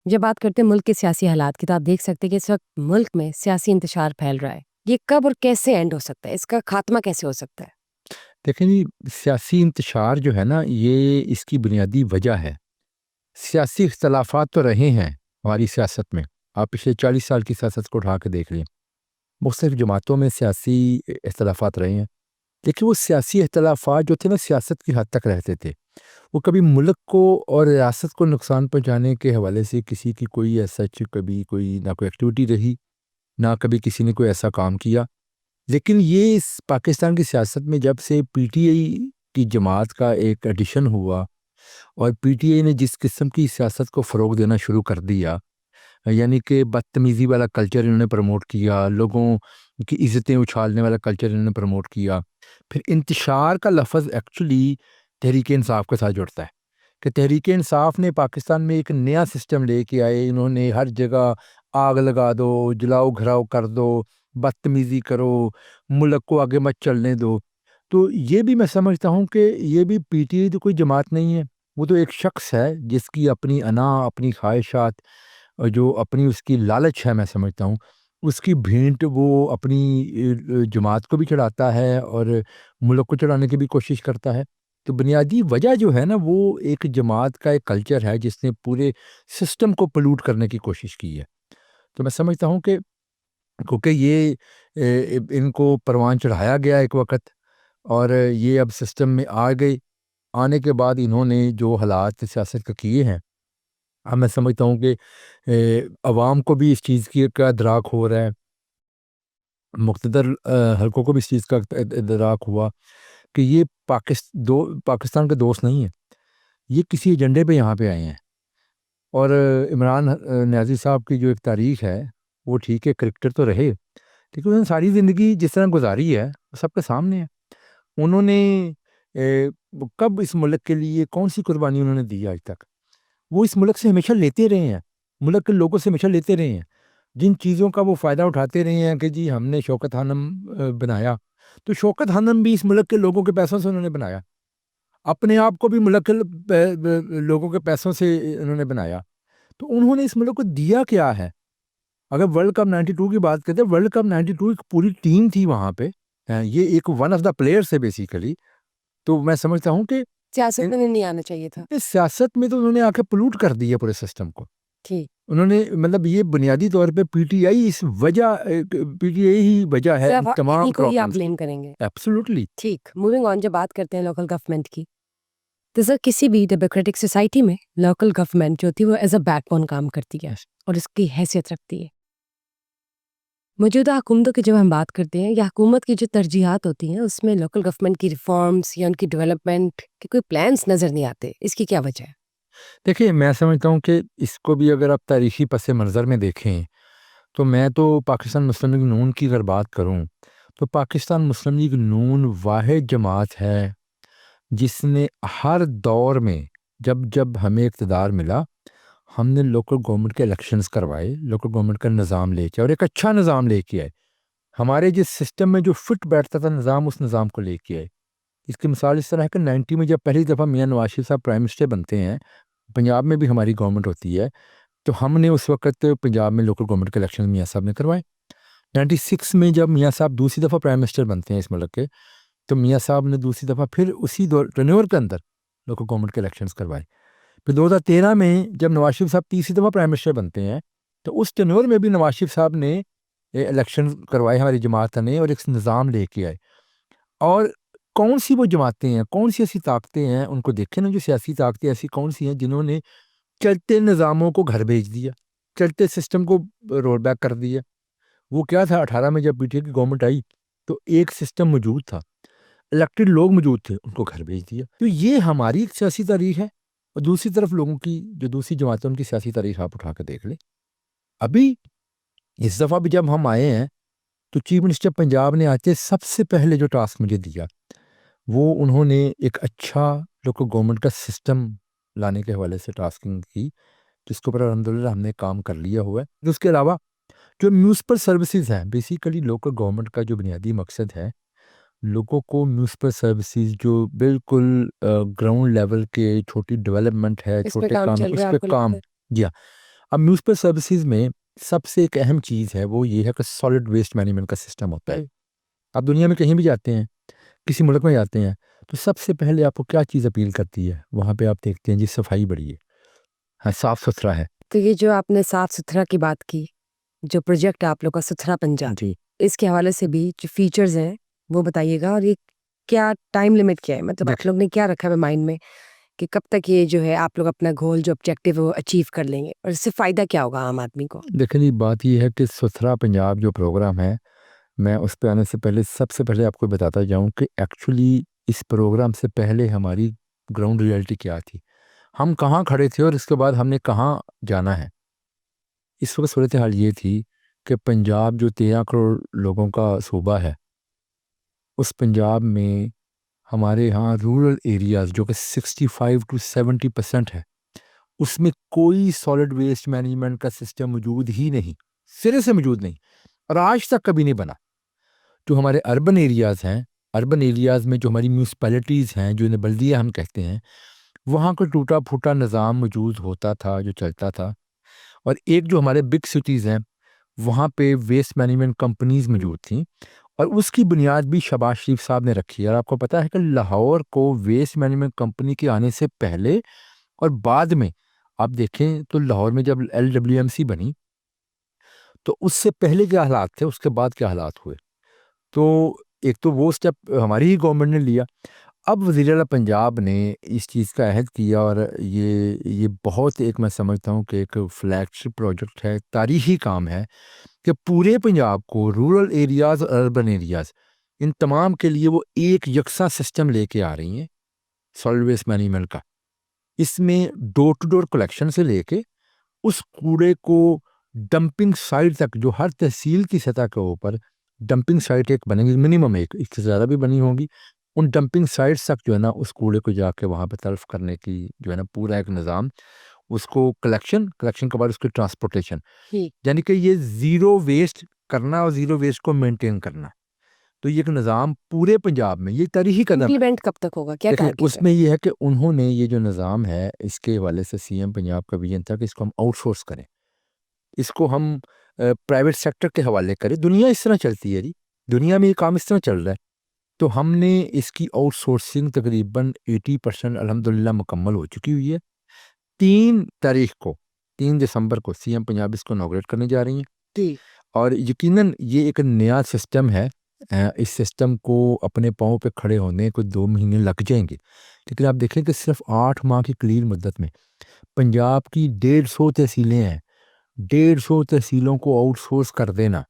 جب بات کرتے ہیں ملک کے سیاسی حالات کی تو آپ دیکھ سکتے ہیں کہ اس وقت ملک میں سیاسی انتشار پھیل رہا ہے. یہ کب اور کیسے اینڈ ہو سکتا ہے؟ اس کا خاتمہ کیسے ہو سکتا ہے؟ دیکھیں جی، سیاسی انتشار جو ہے نا، یہ اس کی بنیادی وجہ ہے. سیاسی اختلافات تو رہے ہیں ہماری سیاست میں. آپ پچھلے 40 سال کی سیاست کو اٹھا کے دیکھ لیں، مختلف جماعتوں میں سیاسی اختلافات رہے ہیں، لیکن وہ سیاسی اختلافات جو تھے نا، سیاست کی حد تک رہتے تھے. وہ کبھی ملک کو اور ریاست کو نقصان پہنچانے کے حوالے سے کسی کی کوئی ایسا کبھی کوئی نہ کوئی ایکٹیویٹی رہی، نہ کبھی کسی نے کوئی ایسا کام کیا. لیکن یہ اس پاکستان کی سیاست میں جب سے پی ٹی آئی کی جماعت کا ایک ایڈیشن ہوا اور پی ٹی آئی نے جس قسم کی سیاست کو فروغ دینا شروع کر دیا، یعنی کہ بدتمیزی والا کلچر انہوں نے پروموٹ کیا، لوگوں کی عزتیں اچھالنے والا کلچر انہوں نے پروموٹ کیا. پھر انتشار کا لفظ ایکچولی تحریک انصاف کے ساتھ جڑتا ہے کہ تحریک انصاف نے پاکستان میں ایک نیا سسٹم لے کے آئے. انہوں نے ہر جگہ آگ لگا دو، جلاؤ گھراؤ کر دو، بدتمیزی کرو، ملک کو آگے مت چلنے دو. تو یہ بھی میں سمجھتا ہوں کہ یہ بھی پی ٹی آئی تو کوئی جماعت نہیں ہے، وہ تو ایک شخص ہے جس کی اپنی انا، اپنی خواہشات اور جو اپنی اس کی لالچ ہے، میں سمجھتا ہوں اس کی بھینٹ وہ اپنی جماعت کو بھی چڑھاتا ہے اور ملک کو چڑھانے کی بھی کوشش کرتا ہے. تو بنیادی وجہ جو ہے نا، وہ ایک جماعت کا ایک کلچر ہے جس نے پورے سسٹم کو پلوٹ کرنے کی کوشش کی ہے. تو میں سمجھتا ہوں کہ کیونکہ یہ ان کو پروان چڑھایا گیا ایک وقت، اور یہ اب سسٹم میں آ گئے. آنے کے بعد انہوں نے جو حالات سیاست کا کیے ہیں، اب میں سمجھتا ہوں کہ عوام کو بھی اس چیز کی کا ادراک ہو رہا ہے، مقتدر حلقوں کو بھی اس چیز کا ادراک ہوا کہ یہ پاکستان کے دوست نہیں ہیں، یہ کسی ایجنڈے پہ یہاں پہ آئے ہیں. اور عمران نیازی صاحب کی جو ایک تاریخ ہے، وہ ٹھیک ہے کرکٹر تو رہے، لیکن انہوں نے ساری زندگی جس طرح گزاری ہے وہ سب کے سامنے ہے. انہوں نے کب اس ملک کے لیے کون سی قربانی انہوں نے دی آج تک؟ وہ اس ملک سے ہمیشہ لیتے رہے ہیں، ملک کے لوگوں سے ہمیشہ لیتے رہے ہیں. جن چیزوں کا وہ فائدہ اٹھاتے رہے ہیں کہ جی ہم نے شوکت خانم بنایا، تو شوکت خانم بھی اس ملک کے لوگوں کے پیسوں سے انہوں نے بنایا، اپنے آپ کو بھی ملک کے لوگوں کے پیسوں سے انہوں نے بنایا. تو انہوں نے اس ملک کو دیا کیا ہے؟ اگر ورلڈ کپ 92 کی بات کرتے ہیں، ورلڈ کپ 92 ایک پوری ٹیم تھی وہاں پہ، یہ ایک ون آف دا پلیئرس ہے بیسیکلی. تو میں سمجھتا ہوں کہ سیاست میں نہیں آنا چاہیے تھا. اس سیاست میں تو انہوں نے آ کے پلوٹ کر دیا پورے سسٹم کو. ٹھیک. انہوں نے مطلب یہ بنیادی طور پہ پی ٹی آئی ہی وجہ ہے صرف تمام انہیں کو ہی آپ پرابلمس. بلیم کریں گے. ایبسولوٹلی. ٹھیک. موونگ آن، جب بات کرتے ہیں لوکل گورنمنٹ کی، تو سر کسی بھی ڈیموکریٹک سوسائٹی میں لوکل گورنمنٹ جو ہوتی ہے وہ ایز اے بیک بون کام کرتی ہے اور اس کی حیثیت رکھتی ہے. موجودہ حکومتوں کی جب ہم بات کرتے ہیں یا حکومت کی جو ترجیحات ہوتی ہیں، اس میں لوکل گورنمنٹ کی ریفارمز یا ان کی ڈیولپمنٹ کے کوئی پلانس نظر نہیں آتے. اس کی کیا وجہ ہے؟ دیکھیے، میں سمجھتا ہوں کہ اس کو بھی اگر آپ تاریخی پس منظر میں دیکھیں تو میں تو پاکستان مسلم لیگ نون کی اگر بات کروں تو پاکستان مسلم لیگ نون واحد جماعت ہے جس نے ہر دور میں جب ہمیں اقتدار ملا، ہم نے لوکل گورنمنٹ کے الیکشنز کروائے، لوکل گورنمنٹ کا نظام لے کے، اور ایک اچھا نظام لے کے آئے. ہمارے جس سسٹم میں جو فٹ بیٹھتا تھا نظام، اس نظام کو لے کے آئے. اس کی مثال اس طرح ہے کہ 90 میں جب پہلی دفعہ میاں نواز شریف صاحب پرائم منسٹر بنتے ہیں، پنجاب میں بھی ہماری گورنمنٹ ہوتی ہے، تو ہم نے اس وقت پنجاب میں لوکل گورنمنٹ کے الیکشن میاں صاحب نے کروائے. 96 میں جب میاں صاحب دوسری دفعہ پرائم منسٹر بنتے ہیں اس ملک کے، تو میاں صاحب نے دوسری دفعہ پھر اسی ٹینیور کے اندر لوکل گورنمنٹ کے الیکشنز کروائے. پھر 2013 میں جب نواز شریف صاحب تیسری دفعہ پرائم منسٹر بنتے ہیں، تو اس ٹینیور میں بھی نواز شریف صاحب نے الیکشن کروائے ہماری جماعت نے، اور ایک نظام لے کے آئے. اور کون سی وہ جماعتیں ہیں، کون سی ایسی طاقتیں ہیں، ان کو دیکھیں نا، جو سیاسی طاقتیں ایسی کون سی ہیں جنہوں نے چلتے نظاموں کو گھر بھیج دیا، چلتے سسٹم کو رول بیک کر دیا. وہ کیا تھا، 18 میں جب پی ٹی آئی کی گورنمنٹ آئی تو ایک سسٹم موجود تھا، الیکٹڈ لوگ موجود تھے، ان کو گھر بھیج دیا. تو یہ ہماری ایک سیاسی تاریخ ہے. اور دوسری طرف لوگوں کی جو دوسری جماعتیں، ان کی سیاسی تاریخ آپ اٹھا کے دیکھ لیں. ابھی اس دفعہ بھی جب ہم آئے ہیں تو چیف منسٹر پنجاب نے آتے سب سے پہلے جو ٹاسک مجھے دیا، وہ انہوں نے ایک اچھا لوکل گورنمنٹ کا سسٹم لانے کے حوالے سے ٹاسکنگ کی، جس کے اوپر الحمدللہ ہم نے کام کر لیا ہوا ہے. اس کے علاوہ جو میونسپل سروسز ہیں، بیسیکلی لوکل گورنمنٹ کا جو بنیادی مقصد ہے، لوگوں کو میونسپل سروسز جو بالکل گراؤنڈ لیول کے چھوٹی ڈیولپمنٹ ہے، اس پہ چھوٹے کام کام، چل رہا اس ہے پہ آپ کو کام. لگتا ہے؟ جی ہاں، اب میونسپل سروسز میں سب سے ایک اہم چیز ہے وہ یہ ہے کہ سالڈ ویسٹ مینجمنٹ کا سسٹم ہوتا ہے. آپ دنیا میں کہیں بھی جاتے ہیں، کسی ملک میں جاتے ہیں، تو سب سے پہلے آپ کو کیا چیز اپیل کرتی ہے؟ وہاں پہ آپ دیکھتے ہیں جی صفائی بڑی ہے، ہاں صاف ستھرا ہے. تو یہ جو آپ نے صاف ستھرا کی بات کی، جو پروجیکٹ آپ لوگ کا ستھرا پنجاب، جی اس کے حوالے سے بھی جو فیچرز ہیں وہ بتائیے گا، اور یہ کیا ٹائم لمٹ کیا ہے، مطلب آپ لوگ نے کیا رکھا ہے مائنڈ میں کہ کب تک یہ جو ہے آپ لوگ اپنا گول جو آبجیکٹیو ہے وہ اچیو کر لیں گے، اور اس سے فائدہ کیا ہوگا عام آدمی کو؟ دیکھیں جی، بات یہ ہے کہ ستھرا پنجاب جو پروگرام ہے، میں اس پہ آنے سے پہلے سب سے پہلے آپ کو بتاتا جاؤں کہ ایکچولی اس پروگرام سے پہلے ہماری گراؤنڈ ریئلٹی کیا تھی، ہم کہاں کھڑے تھے اور اس کے بعد ہم نے کہاں جانا ہے. اس وقت صورتحال یہ تھی کہ پنجاب جو 13 کروڑ لوگوں کا صوبہ ہے، اس پنجاب میں ہمارے ہاں رورل ایریاز جو کہ 65 to 70% ہے، اس میں کوئی سالڈ ویسٹ مینجمنٹ کا سسٹم موجود ہی نہیں، سرے سے موجود نہیں، اور آج تک کبھی نہیں بنا. جو ہمارے اربن ایریاز ہیں، اربن ایریاز میں جو ہماری میونسپیلٹیز ہیں، جو انہیں بلدیہ ہم کہتے ہیں، وہاں کا ٹوٹا پھوٹا نظام موجود ہوتا تھا جو چلتا تھا. اور ایک جو ہمارے بگ سٹیز ہیں وہاں پہ ویسٹ مینجمنٹ کمپنیز موجود تھیں، اور اس کی بنیاد بھی شہباز شریف صاحب نے رکھی. اور آپ کو پتہ ہے کہ لاہور کو ویسٹ مینجمنٹ کمپنی کے آنے سے پہلے اور بعد میں آپ دیکھیں تو لاہور میں جب LWMC بنی تو اس سے پہلے کیا حالات تھے، اس کے بعد کیا حالات ہوئے. تو ایک تو وہ سٹیپ ہماری ہی گورنمنٹ نے لیا. اب وزیر اعلیٰ پنجاب نے اس چیز کا عہد کیا، اور یہ بہت ایک میں سمجھتا ہوں کہ ایک فلیگ شپ پروجیکٹ ہے، تاریخی کام ہے کہ پورے پنجاب کو رورل ایریاز اور اربن ایریاز ان تمام کے لیے وہ ایک یکساں سسٹم لے کے آ رہی ہیں سالڈ ویسٹ مینجمنٹ کا. اس میں ڈور ٹو ڈور کلیکشن سے لے کے اس کوڑے کو ڈمپنگ سائٹ تک، جو ہر تحصیل کی سطح کے اوپر ڈمپنگ سائٹ ایک بنے گی، منیمم ایک، اس سے زیادہ بھی بنی ہوگی. ان ڈمپنگ سائٹس تک جو ہے نا اس کوڑے کو جا کے وہاں پہ تلف کرنے کی جو ہے نا پورا ایک نظام، اس کو کلیکشن کے بعد اس کی ٹرانسپورٹیشن، یعنی کہ یہ زیرو ویسٹ کرنا اور زیرو ویسٹ کو مینٹین کرنا. تو یہ ایک نظام پورے پنجاب میں، یہ تاریخی قدم. امپلیمنٹ کب تک ہوگا، کیا دیکھیں ٹارگیٹ اس میں یہ ہے کہ انہوں نے یہ جو نظام ہے اس کے حوالے سے CM پنجاب کا ویژن تھا کہ اس کو ہم آؤٹ سورس کریں، اس کو ہم پرائیویٹ سیکٹر کے حوالے کریں. دنیا اس طرح چلتی ہے جی، دنیا میں یہ کام اس طرح چل رہا ہے. تو ہم نے اس کی آؤٹ سورسنگ تقریباً 80% الحمدللہ مکمل ہو چکی ہوئی ہے. 3 دسمبر کو CM پنجاب اس کو انوگریٹ کرنے جا رہی ہیں. اور یقیناً یہ ایک نیا سسٹم ہے، اس سسٹم کو اپنے پاؤں پہ کھڑے ہونے کو 2 مہینے لگ جائیں گے، لیکن آپ دیکھیں کہ صرف 8 ماہ کی قلیل مدت میں پنجاب کی 150 تحصیلیں ہیں، 150 تحصیلوں کو آؤٹ سورس کر دینا،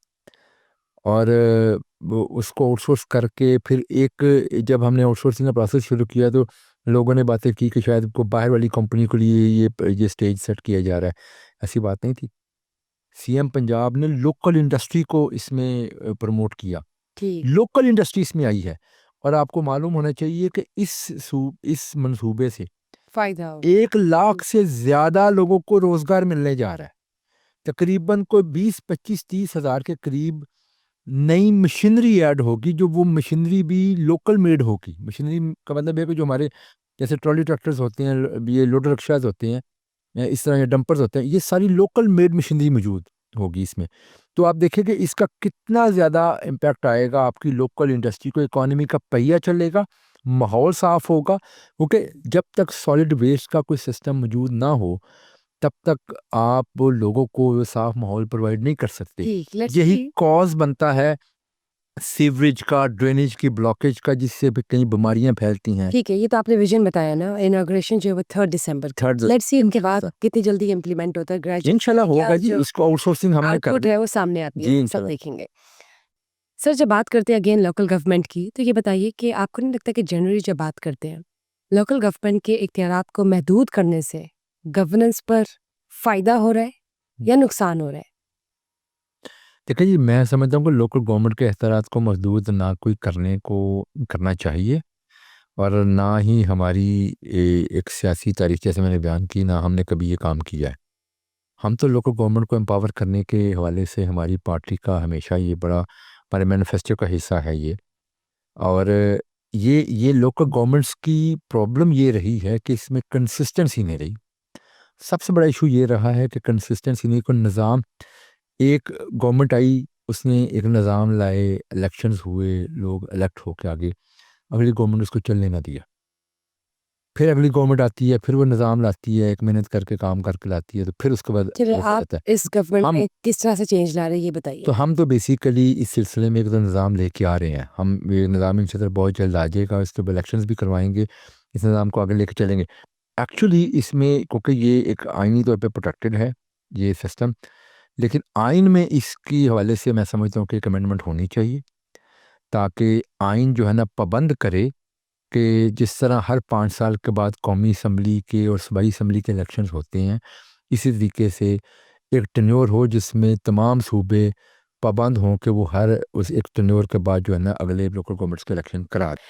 اور اس کو آؤٹ سورس کر کے پھر ایک، جب ہم نے آؤٹ سورسنگ کا پروسیس شروع کیا تو لوگوں نے باتیں کی کہ شاید کو باہر والی کمپنی کے لیے یہ سٹیج سیٹ کیا جا رہا ہے. ایسی بات نہیں تھی. CM پنجاب نے لوکل انڈسٹری کو اس میں پروموٹ کیا، لوکل انڈسٹری اس میں آئی ہے. اور آپ کو معلوم ہونا چاہیے کہ اس منصوبے سے فائدہ 1 لاکھ سے زیادہ لوگوں کو روزگار ملنے جا رہا ہے. تقریباً کوئی 20-25-30 ہزار کے قریب نئی مشینری ایڈ ہوگی، جو وہ مشینری بھی لوکل میڈ ہوگی. مشینری کا مطلب ہے کہ جو ہمارے جیسے ٹرالی ٹریکٹرز ہوتے ہیں، یہ لوڈر رکشاز ہوتے ہیں، اس طرح یہ ڈمپرز ہوتے ہیں، یہ ساری لوکل میڈ مشینری موجود ہوگی اس میں. تو آپ دیکھیں کہ اس کا کتنا زیادہ امپیکٹ آئے گا آپ کی لوکل انڈسٹری کو، اکانومی کا پہیہ چلے گا، ماحول صاف ہوگا. کیونکہ جب تک سالڈ ویسٹ کا کوئی سسٹم موجود نہ ہو تب تک آپ لوگوں کو صاف ماحول پرووائڈ نہیں کر سکتے. یہی کاز بنتا ہے سیوریج کا، ڈرینیج کی بلاکیج کا، جس سے بھی کئی بیماریاں پھیلتی ہیں. ٹھیک ہے، یہ تو آپ نے ویژن بتایا نا، انوگریشن جو ہے 3 دسمبر، لیٹس سی ان کے بعد کتنی جلدی امپلیمنٹ ہوتا ہے. گریجویٹ انشاءاللہ ہوگا جی، اس کو آؤٹ سورسنگ ہم نے کر آؤٹ پٹ ہے وہ سامنے آتی جی ہے، سب دیکھیں گے. سر جب بات کرتے ہیں اگین لوکل گورنمنٹ کی، تو یہ بتائیے کہ آپ کو نہیں لگتا کہ جنرلی جب بات کرتے ہیں لوکل گورنمنٹ کے اختیارات کو محدود کرنے سے گورننس پر فائدہ ہو رہا ہے یا نقصان ہو رہا ہے؟ دیکھیں جی، میں سمجھتا ہوں کہ لوکل گورنمنٹ کے اختیارات کو محدود نہ کوئی کرنا چاہیے، اور نہ ہی ہماری ایک سیاسی تاریخ جیسے میں نے بیان کی، نہ ہم نے کبھی یہ کام کیا ہے. ہم تو لوکل گورنمنٹ کو امپاور کرنے کے حوالے سے ہماری پارٹی کا ہمیشہ یہ بڑا ہمارے مینیفیسٹو کا حصہ ہے یہ. اور یہ لوکل گورنمنٹس کی پرابلم یہ رہی ہے کہ اس میں کنسسٹنسی نہیں رہی. سب سے بڑا ایشو یہ رہا ہے کہ کنسسٹنسی نہیں، کوئی نظام، ایک گورنمنٹ آئی، اس نے ایک نظام لائے، الیکشنز ہوئے، لوگ الیکٹ ہو کے آگے، اگلی گورنمنٹ اس کو چلنے نہ دیا، پھر اگلی گورنمنٹ آتی ہے، پھر وہ نظام لاتی ہے، ایک محنت کر کے کام کر کے لاتی ہے، تو پھر اس کے بعد چلے وہ ہو آپ جاتا ہے۔ اس گورنمنٹ ہم میں کس طرح سے چینج لا رہے ہیں یہ بتائیے۔ تو ہم تو بیسیکلی اس سلسلے میں ایک تو نظام لے کے آ رہے ہیں، ہم یہ نظام ان سے بہت جلد آ جائے گا، اس کے الیکشنز بھی کروائیں گے، اس نظام کو آگے لے کے چلیں گے۔ ایکچولی اس میں کیونکہ یہ ایک آئینی طور پہ پروٹیکٹڈ ہے یہ سسٹم، لیکن آئین میں اس کی حوالے سے میں سمجھتا ہوں کہ ایک امینڈمنٹ ہونی چاہیے، تاکہ آئین جو ہے نا پابند کرے کہ جس طرح ہر 5 سال کے بعد قومی اسمبلی کے اور صوبائی اسمبلی کے الیکشنز ہوتے ہیں، اسی طریقے سے ایک ٹینیور ہو جس میں تمام صوبے پابند ہوں کہ وہ ہر اس ایک ٹینیور کے بعد جو ہے نا اگلے لوکل گورنمنٹس کے الیکشن کرا دیں۔